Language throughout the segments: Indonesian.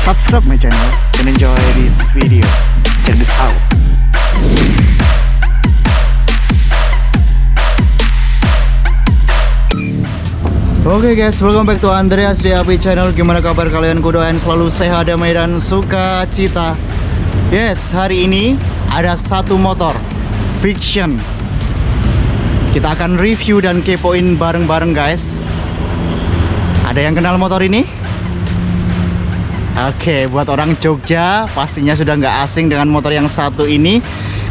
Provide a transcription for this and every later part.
Subscribe my channel and enjoy this video. Check this out. Oke guys, welcome back to Andreas DAP channel. Gimana kabar kalian? Kudoain selalu sehat, damai dan sukacita. Yes, hari ini ada satu motor Fiction. Kita akan review dan kepoin bareng-bareng guys. Ada yang kenal motor ini? Oke, buat orang Jogja pastinya sudah nggak asing dengan motor yang satu ini.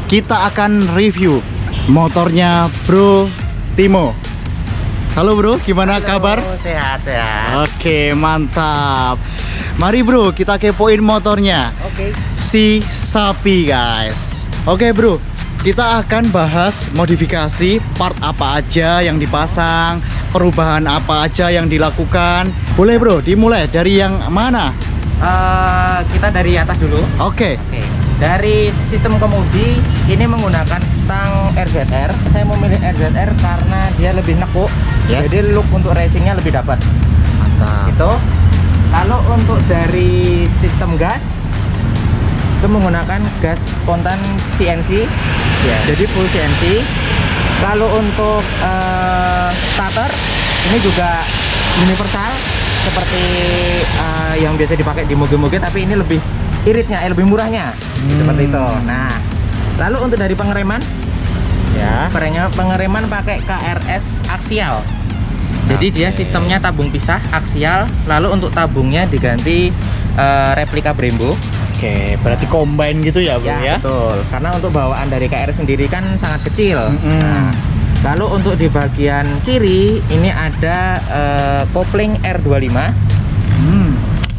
Kita akan review motornya Bro Timo. Halo bro, gimana kabar? Sehat. Oke, mantap. Mari bro, kita kepoin motornya. Oke. Si Sapi guys. Oke bro, kita akan bahas modifikasi part apa aja yang dipasang, perubahan apa aja yang dilakukan. Boleh bro, dimulai dari yang mana? Kita dari atas dulu. Oke. Dari sistem kemudi ini menggunakan stang RZR. Saya memilih RZR karena dia lebih nekuk. Yes. Jadi look untuk racingnya lebih dapat. Mantap. Gitu. Kalau untuk dari sistem gas itu menggunakan gas spontan CNC. Yes. Jadi full CNC. Kalau untuk starter ini juga universal seperti yang biasa dipakai di moge-moge, tapi ini lebih iritnya, lebih murahnya. Seperti itu. Nah, lalu untuk dari pengereman, Ya. pengereman pakai KRS aksial. Jadi dia sistemnya tabung pisah aksial. Lalu untuk tabungnya diganti replika Brembo. Oke, berarti combine gitu ya bro ya? Betul. Karena untuk bawaan dari KRS sendiri kan sangat kecil. Mm-mm. Nah, lalu untuk di bagian kiri ini ada kopling R25.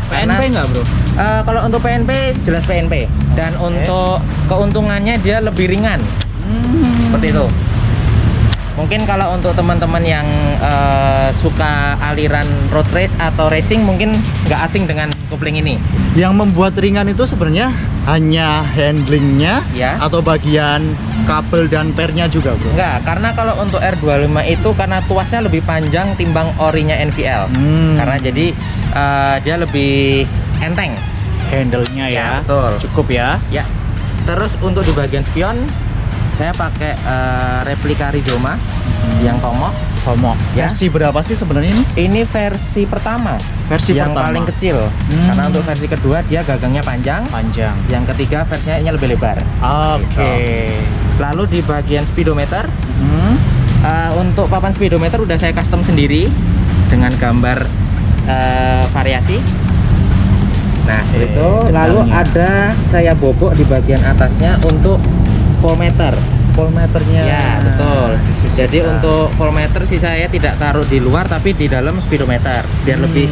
PNP nggak bro? Kalau untuk PNP jelas PNP. Dan untuk keuntungannya dia lebih ringan. Seperti itu. Mungkin kalau untuk teman-teman yang suka aliran road race atau racing mungkin nggak asing dengan kopling ini. Yang membuat ringan itu sebenarnya hanya handlingnya Ya. atau bagian kabel dan pernya juga bro? Enggak, karena kalau untuk R25 itu karena tuasnya lebih panjang timbang orinya NVL. Karena jadi dia lebih enteng. Handle-nya ya, Betul. cukup ya. Ya. Terus untuk di bagian spion saya pakai replika Rizoma yang Tomo. Ya. Versi berapa sih sebenarnya ini? Ini versi pertama. Versi yang pertama. paling kecil. Karena untuk versi kedua dia gagangnya panjang. Panjang. Yang ketiga versinya lebih lebar. Oke. Lalu di bagian speedometer, untuk papan speedometer udah saya custom sendiri dengan gambar variasi. Nah, itu. Lalu detailnya. ada saya bobok di bagian atasnya untuk voltmeter. Voltmeternya. Ya, betul. disisipkan. Jadi untuk voltmeter sih saya tidak taruh di luar tapi di dalam speedometer biar lebih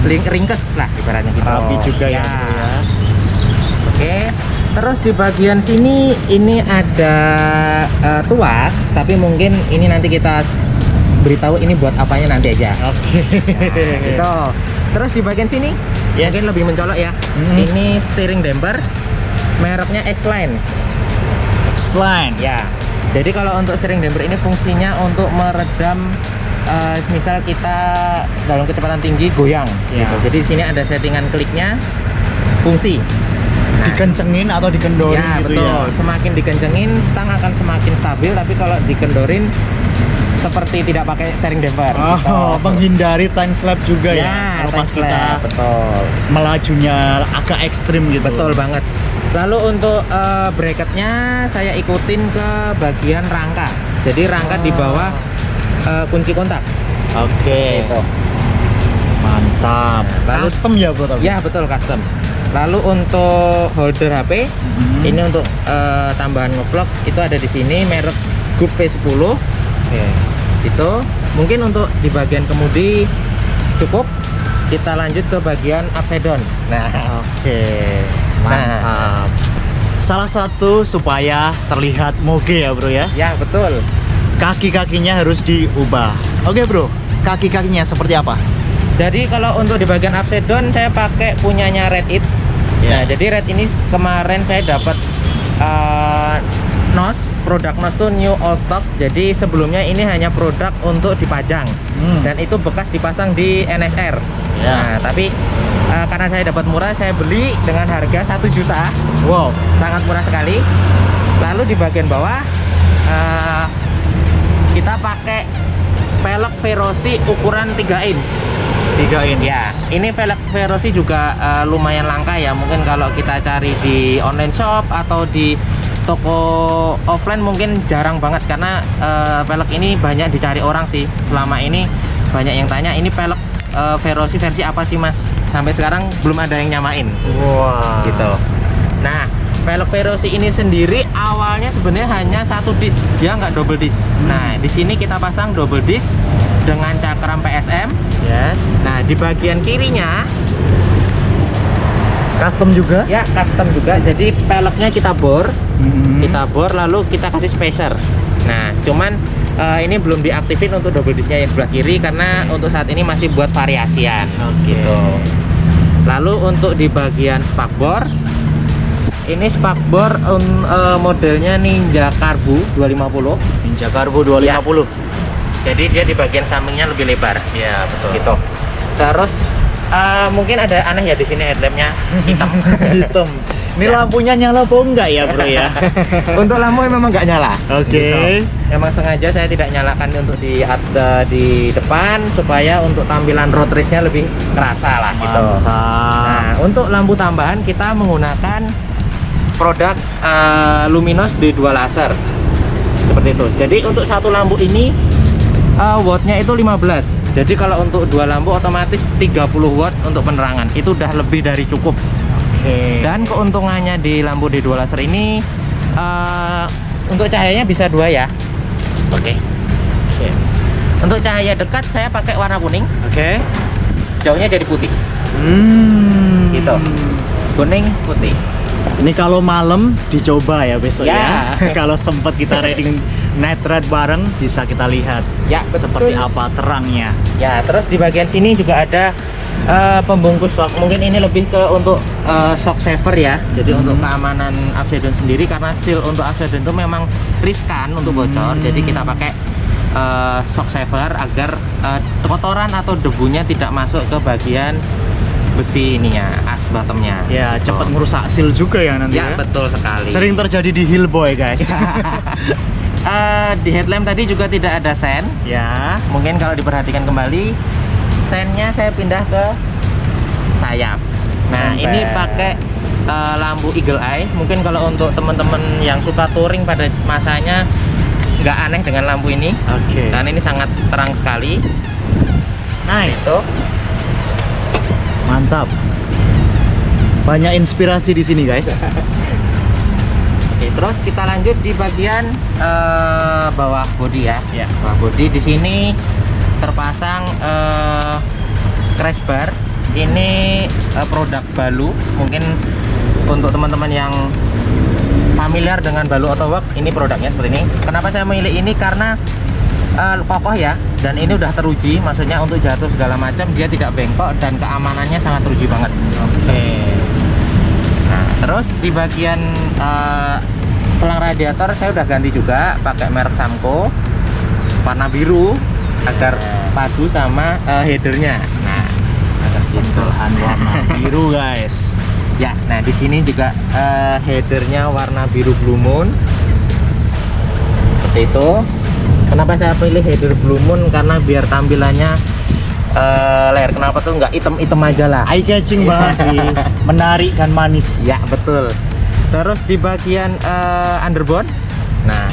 ringkes lah ibaratnya gitu. Rapi juga ya, bro, ya. Oke. Terus di bagian sini ini ada tuas, tapi mungkin ini nanti kita beritahu ini buat apanya nanti aja. Oke. Gitu. Terus di bagian sini Yes. mungkin lebih mencolok ya. Ini steering damper mereknya X-Line. X-Line. Ya. Jadi kalau untuk steering damper ini fungsinya untuk meredam misal kita dalam kecepatan tinggi goyang. Ya. Gitu. Jadi di sini ada settingan kliknya, fungsi. Nah, Dikencengin atau dikendorin ya gitu betul. ya. Semakin dikencengin, stang akan semakin stabil. Tapi kalau dikendorin seperti tidak pakai steering damper. Oh, Gitu. menghindari time slap juga ya. Kalau pas time kita slap, betul. melajunya agak ekstrim gitu. Betul banget. Lalu untuk bracketnya saya ikutin ke bagian rangka. Jadi rangka di bawah kunci kontak. Oke. Gitu. Mantap. Lalu- Custom ya bro tapi? Ya betul custom. Lalu untuk holder HP ini untuk tambahan ngeplok itu ada di sini merek Group V10. Oke. Itu mungkin untuk di bagian kemudi cukup. Kita lanjut ke bagian upside down. Nah, Oke. Mantap. Salah satu supaya terlihat moge ya bro ya. ya betul. Kaki-kakinya harus diubah. Oke bro, kaki-kakinya seperti apa? Jadi kalau untuk di bagian upside down saya pakai punyanya Red It. Ya. Nah, jadi Red ini kemarin saya dapat produk NOS tuh new all stock. Jadi sebelumnya ini hanya produk untuk dipajang dan itu bekas dipasang di NSR. Nah, tapi karena saya dapat murah, saya beli dengan harga 1 juta. Wow, Sangat murah sekali. Lalu di bagian bawah kita pakai velg Verosi ukuran 3 inch. 3 inch. Ya, ini velg Verosi juga lumayan langka ya. Mungkin kalau kita cari di online shop atau di toko offline mungkin jarang banget, karena velg ini banyak dicari orang sih. Selama ini banyak yang tanya, ini velg Verosi versi apa sih mas? Sampai sekarang belum ada yang nyamain. Wah. Gitu. Nah, velg Verosi ini sendiri awalnya sebenarnya hanya 1 disk, dia nggak double disk. Nah, di sini kita pasang double disk dengan cakram PSM. Yes. Nah, di bagian kirinya Custom juga? ya custom juga. Jadi velgnya kita bor, lalu kita kasih spacer. Nah, cuman ini belum diaktifin untuk double disknya yang sebelah kiri karena untuk saat ini masih buat variasian. Gitu. Lalu untuk di bagian spakbor, ini spakbor modelnya Ninja Carbu 250. Ninja Carbu 250. Jadi dia di bagian sampingnya lebih lebar. Ya, betul. Gitu. Terus mungkin ada aneh ya di sini, headlampnya hitam. Hitam. Ini lampunya nyala apa enggak ya, bro ya? Untuk lampu memang nggak nyala. Oke. Gitu. Emang sengaja saya tidak nyalakan untuk di depan supaya untuk tampilan road race-nya lebih kerasa lah gitu. Mantap. Nah, untuk lampu tambahan kita menggunakan produk Luminos D2 laser. Seperti itu. Jadi untuk satu lampu ini wattnya itu 15. Jadi kalau untuk 2 lampu otomatis 30 watt untuk penerangan. Itu udah lebih dari cukup. Dan keuntungannya di lampu D2 laser ini untuk cahayanya bisa 2 ya. Oke. Untuk cahaya dekat saya pakai warna kuning. Oke. Jauhnya jadi putih. Gitu. Kuning, putih. Ini kalau malam dicoba ya besok Ya. ya. Kalau sempat kita riding night ride bareng bisa kita lihat Ya, betul. seperti apa terangnya. Ya, terus di bagian sini juga ada pembungkus shock. Mungkin ini lebih ke untuk shock saver ya. Jadi untuk keamanan Upside Down sendiri, karena seal untuk Upside Down itu memang riskan untuk bocor. Jadi kita pakai shock saver agar kotoran atau debunya tidak masuk ke bagian besi ininya, as bottomnya. Ya, cepat merusak seal juga ya nanti Ya, ya. betul sekali. Sering terjadi di Hillboy, guys. Di headlamp tadi juga tidak ada sen. Ya. Mungkin kalau diperhatikan kembali, sennya saya pindah ke sayap. Nah, Ember. ini pakai lampu Eagle Eye. Mungkin kalau untuk teman-teman yang suka touring pada masanya nggak aneh dengan lampu ini. Oke. Karena ini sangat terang sekali. Nice. Itu. Mantap. Banyak inspirasi di sini, guys. Oke, terus kita lanjut di bagian bawah bodi ya. Ya. Bawah bodi di sini terpasang crash bar. Ini produk Balu. Mungkin untuk teman-teman yang familiar dengan Balu Autowork, ini produknya seperti ini. Kenapa saya memilih ini? Karena kokoh ya, dan ini udah teruji, maksudnya untuk jatuh segala macam dia tidak bengkok dan keamanannya sangat teruji banget. Oke. Nah, terus di bagian selang radiator saya udah ganti juga pakai merek Samco warna biru agar padu sama headernya. Nah, Ada sentuhan warna biru, guys. ya, nah di sini juga headernya warna biru Blue Moon. Seperti itu. Kenapa saya pilih header Blue Moon? Karena biar tampilannya layar kenapa tuh nggak item-item aja lah. Eye catching banget sih. Menarik dan manis. Ya, betul. Terus di bagian underbone. Nah,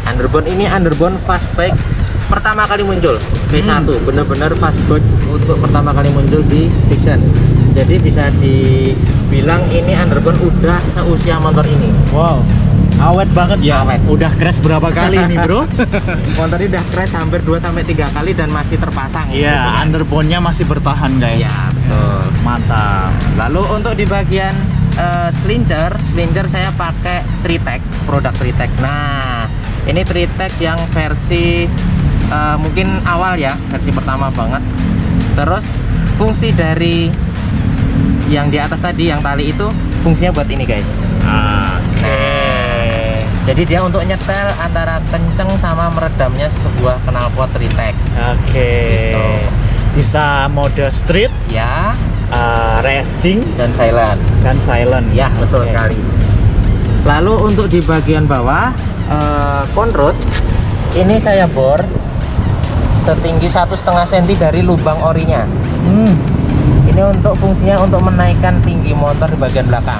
underbone ini underbone fastback pertama kali muncul V1, bener-bener fastback untuk pertama kali muncul di Vision. Jadi bisa dibilang ini underbone udah seusia motor ini. Wow. Awet banget ya. Awet. Udah crash berapa kali ini, bro? Motor ini udah crash hampir 2-3 kali dan masih terpasang. Iya, underbone-nya masih bertahan, guys. Ya, betul. Mantap. Lalu untuk di bagian slinger saya pakai Tritec, produk Tritec. Nah, ini Tritec yang versi mungkin awal ya, versi pertama banget. Terus fungsi dari yang di atas tadi, yang tali itu fungsinya buat ini, guys. Jadi dia untuk nyetel antara kenceng sama meredamnya sebuah knalpot Tritec. Oke. Gitu. Bisa mode street, Ya, racing, dan silent. dan silent. Ya, betul sekali. Lalu untuk di bagian bawah conroad ini saya bor setinggi 1,5 cm dari lubang orinya. Ini untuk fungsinya untuk menaikkan tinggi motor di bagian belakang.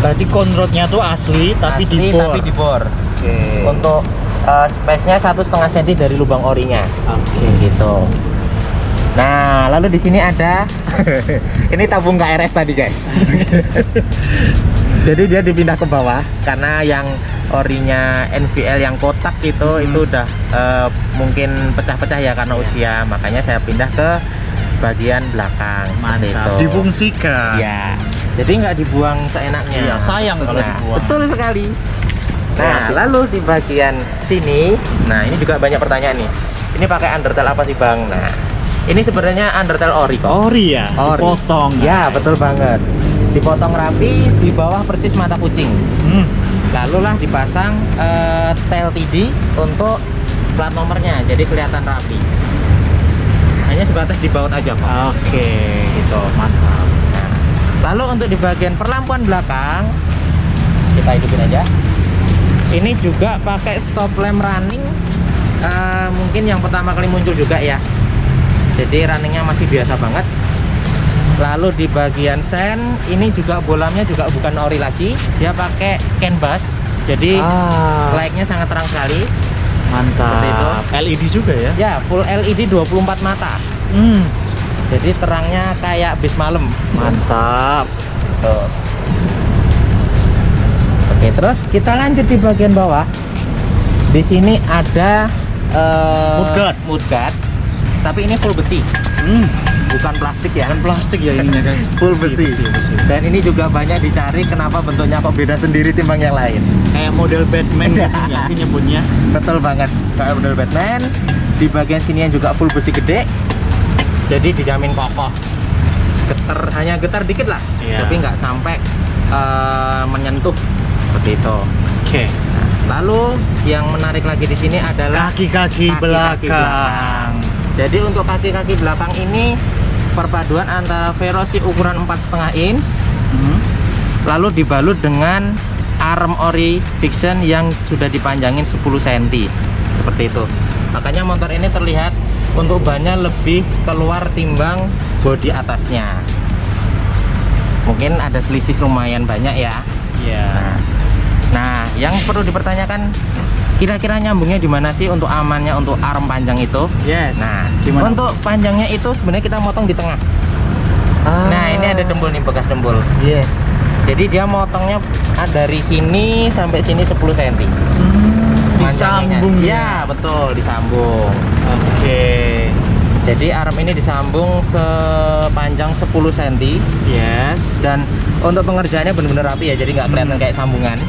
Berarti conrodnya tuh asli tapi Asli dibor. tapi dibor. Oke. Untuk space-nya 1,5 cm dari lubang orinya. Oke. Gitu. Nah, lalu di sini ada ini tabung KRS tadi, guys. Jadi dia dipindah ke bawah karena yang orinya NVL yang kotak itu udah mungkin pecah-pecah ya karena usia. Makanya saya pindah ke bagian belakang. Seperti Mantap. itu. Difungsikan. Ya. Jadi nggak dibuang seenaknya. Iya, sayang kalau Nah, dibuang. Betul sekali. Nah, Kreatif. lalu di bagian sini, nah ini juga banyak pertanyaan nih. Ini pakai undertail apa sih, Bang? Nah, ini sebenarnya undertail ori kok. Ori ya, Ori. dipotong. Ya, guys. betul banget. Dipotong rapi di bawah persis mata kucing. Lalu lah dipasang tail TD untuk plat nomornya, jadi kelihatan rapi. Hanya sebatas di baut aja kok. Oke. Gitu. Mantap. Nah, lalu untuk di bagian perlampuan belakang kita hidupin aja. Ini juga pakai stop lamp running. Mungkin yang pertama kali muncul juga ya. Jadi runningnya masih biasa banget. Lalu di bagian sen ini juga bolamnya juga bukan ori lagi, dia pakai canvas. Jadi light-nya sangat terang sekali. Seperti itu. Mantap. LED juga ya? Ya, full LED 24 mata. Jadi terangnya kayak bis malam. Mantap. Tuh. Oke, terus kita lanjut di bagian bawah. Di sini ada mudguard. Tapi ini full besi, bukan plastik ya. Kan plastik ya ininya guys. Full besi. besi. Dan ini juga banyak dicari kenapa bentuknya kok beda sendiri timbang yang lain. Kayak model Batman gitu nggak sih nyebutnya? Betul banget, kayak model Batman. Di bagian sini yang juga full besi gede, jadi dijamin kokoh. Hanya getar dikit lah, Iya. tapi nggak sampai menyentuh seperti itu. Oke. Lalu yang menarik lagi di sini adalah Kaki-kaki kaki-kaki belakang. Jadi untuk kaki-kaki belakang ini perpaduan antara Verosi ukuran 4,5 inch lalu dibalut dengan arm ori fiction yang sudah dipanjangin 10 cm seperti itu. Makanya motor ini terlihat untuk bannya lebih keluar timbang bodi atasnya. Mungkin ada selisih lumayan banyak ya. Iya. Nah, yang perlu dipertanyakan kira-kira nyambungnya di mana sih untuk amannya untuk arm panjang itu? Yes. Nah, Gimana? untuk panjangnya itu sebenarnya kita motong di tengah. Nah, ini ada dembul nih, bekas dembul. Yes. Jadi dia motongnya dari sini sampai sini 10 cm. Disambung ya? Betul, disambung. Oke. Jadi arm ini disambung sepanjang 10 cm Yes. dan untuk pengerjaannya benar-benar rapi ya, jadi nggak kelihatan kayak sambungan.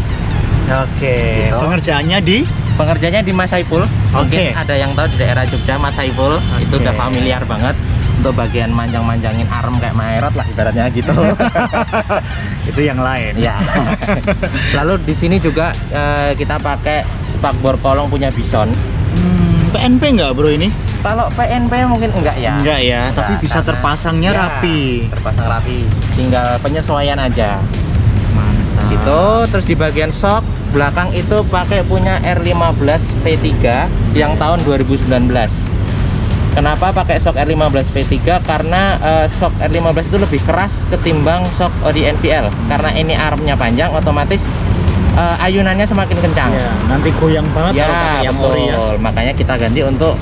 Oke. Gitu. Pengerjaannya di Pengerjanya di Mas Saiful. Mungkin Oke. ada yang tahu di daerah Jogja, Mas Saiful. Itu Oke. udah familiar banget untuk bagian manjang-manjangin arm kayak Maerot lah ibaratnya gitu. itu yang lain. Ya. Lalu di sini juga kita pakai spakbor kolong punya Bison. PNP nggak bro ini? Kalau PNP mungkin enggak ya. Enggak ya, tapi bisa karena- terpasangnya ya, rapi. Terpasang rapi. Tinggal penyesuaian aja. Mantap. Gitu. Terus di bagian shock belakang itu pakai punya R15 V3 yang tahun 2019. Kenapa pakai shock R15 V3? Karena shock R15 itu lebih keras ketimbang shock Audi NVL. Karena ini armnya panjang, otomatis ayunannya semakin kencang. Ya, nanti goyang banget kalau Ya, pakai yang betul. ori ya. Makanya kita ganti untuk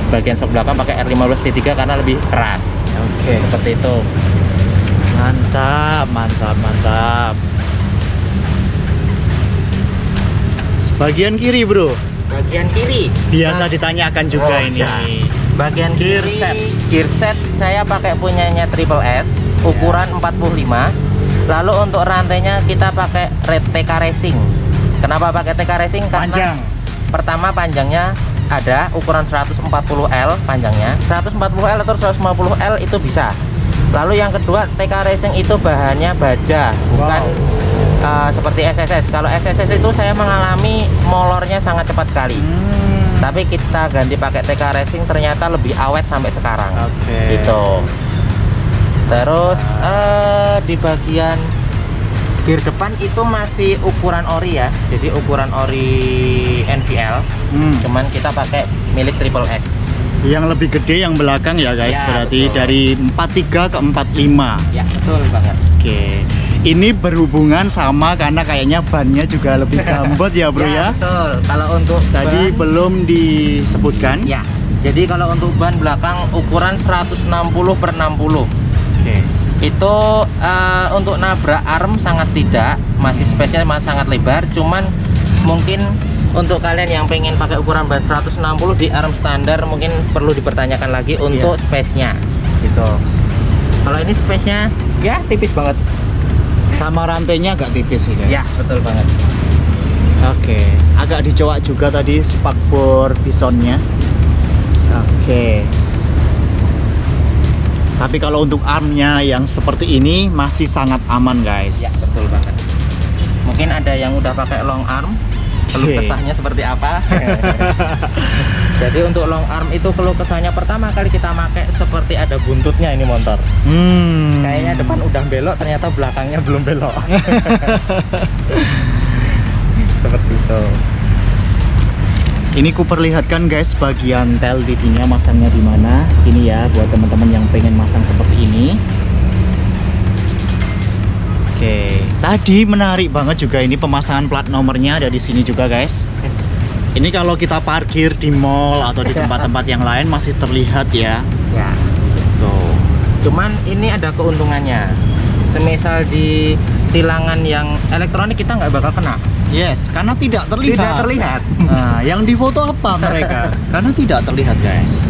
bagian shock belakang pakai R15 V3 karena lebih keras. Oke. Seperti itu. Mantap, mantap, mantap. Bagian kiri bro, Bagian kiri. biasa ditanyakan juga Oh, ini. ya. Bagian Gear kiri, set. gear set saya pakai punyanya Triple S ukuran 45. Lalu untuk rantainya kita pakai Red TK Racing. Kenapa pakai TK Racing? Karena Panjang. pertama panjangnya ada ukuran 140L panjangnya. 140L atau 150L itu bisa. Lalu yang kedua TK Racing itu bahannya baja, bukan seperti SSS. Kalau SSS itu saya mengalami molornya sangat cepat sekali. Tapi kita ganti pakai TK Racing ternyata lebih awet sampai sekarang. Oke. Gitu. Terus di bagian gear depan itu masih ukuran ori ya. Jadi ukuran ori NVL. Cuman kita pakai milik Triple S. Yang lebih gede yang belakang ya guys, Ya, berarti betul. dari 43 ke 45. Ya, betul banget. Oke. Ini berhubungan sama karena kayaknya bannya juga lebih gambot ya bro ya. Betul. Kalau untuk Tadi ban, belum disebutkan. ya. Jadi kalau untuk ban belakang ukuran 160/60. Oke. Itu untuk nabrak arm sangat tidak, masih space-nya masih sangat lebar. Cuman mungkin untuk kalian yang pengen pakai ukuran ban 160 di arm standar mungkin perlu dipertanyakan lagi untuk space-nya gitu. Kalau ini space-nya ya tipis banget. Sama rantainya agak tipis sih guys. Ya, betul banget. Oke, agak dicowak juga tadi spakbor bisonnya. Oke. Tapi kalau untuk armnya yang seperti ini masih sangat aman guys. Ya, betul banget. Mungkin ada yang udah pakai long arm, keluh Oke. kesahnya seperti apa? Jadi untuk long arm itu keluh kesahnya pertama kali kita pakai seperti ada buntutnya ini motor. Kayaknya depan udah belok, ternyata belakangnya belum belok. Seperti itu. Ini ku perlihatkan guys bagian tail LED-nya masangnya di mana. Ini ya buat teman-teman yang pengen masang seperti ini. Oke, tadi menarik banget juga ini pemasangan plat nomornya ada di sini juga guys. Ini kalau kita parkir di mall atau di tempat-tempat yang lain masih terlihat ya. Ya. Tuh. Cuman ini ada keuntungannya. Semisal di tilangan yang elektronik kita nggak bakal kena. Yes, karena tidak terlihat. Tidak terlihat. Nah, yang difoto apa mereka? Karena tidak terlihat guys.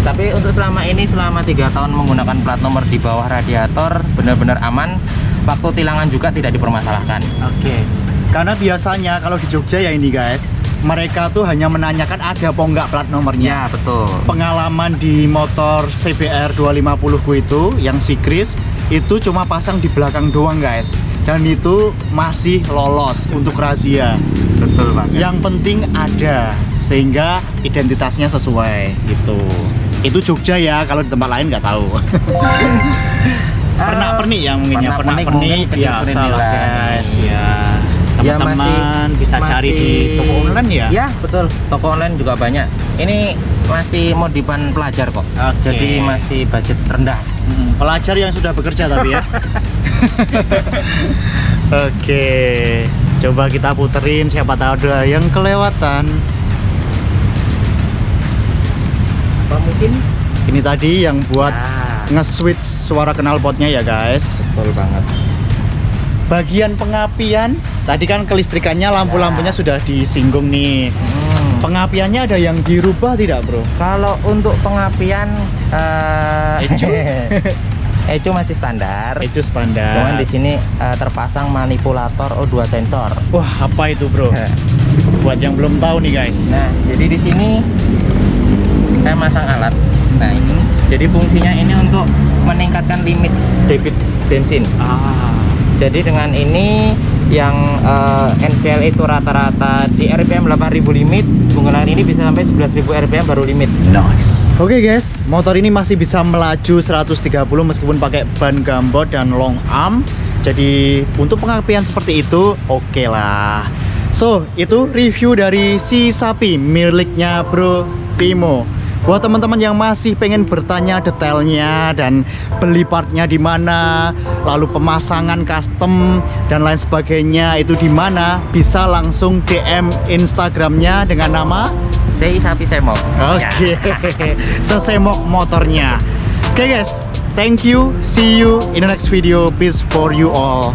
Tapi untuk selama ini, selama 3 tahun menggunakan plat nomor di bawah radiator, benar-benar aman. Waktu tilangan juga tidak dipermasalahkan. Oke. Karena biasanya kalau di Jogja ya ini guys, mereka tuh hanya menanyakan ada apa enggak plat nomornya. Ya, betul. Pengalaman di motor CBR 250 ku itu yang si Chris itu cuma pasang di belakang doang guys, dan itu masih lolos untuk razia. Betul banget. Yang penting ada sehingga identitasnya sesuai gitu. Itu Jogja ya, kalau di tempat lain nggak tahu. Pernak-pernik ya mungkin ya, Pernak-pernik pernak-pernik mungkin biasa lah kecil-kecilan. guys ya. Ya, Teman-teman bisa cari di toko online ya. Ya, betul. Toko online juga banyak. Ini masih modifan pelajar kok. Oke. Jadi masih budget rendah. Pelajar yang sudah bekerja tapi ya. Oke, coba kita puterin siapa tahu ada yang kelewatan. Apa mungkin? Ini tadi yang buat Ah, nge-switch suara knalpotnya ya guys. betul banget. Bagian pengapian, tadi kan kelistrikannya lampu-lampunya sudah disinggung nih. Pengapiannya ada yang dirubah tidak bro? Kalau untuk pengapian Ecu? Ecu masih standar. Itu standar. Cuman di sini terpasang manipulator O2 sensor. Wah apa itu bro? Buat yang belum tahu nih guys. Nah, jadi di sini saya masang alat. Nah, ini jadi fungsinya ini untuk meningkatkan limit debit bensin. Jadi dengan ini yang NVL itu rata-rata di RPM 8.000 limit, menggunakan ini bisa sampai 11.000 RPM baru limit. Nice. Oke guys, motor ini masih bisa melaju 130 meskipun pakai ban gambot dan long arm. Jadi untuk pengapian seperti itu oke lah. So, itu review dari si sapi miliknya Bro Timo. Buat teman-teman yang masih pengen bertanya detailnya dan beli partnya di mana, lalu pemasangan custom dan lain sebagainya itu di mana, bisa langsung DM Instagramnya dengan nama Sei Sapi Semok. Oke, sesemok motornya. Oke guys, thank you. See you in the next video. Peace for you all.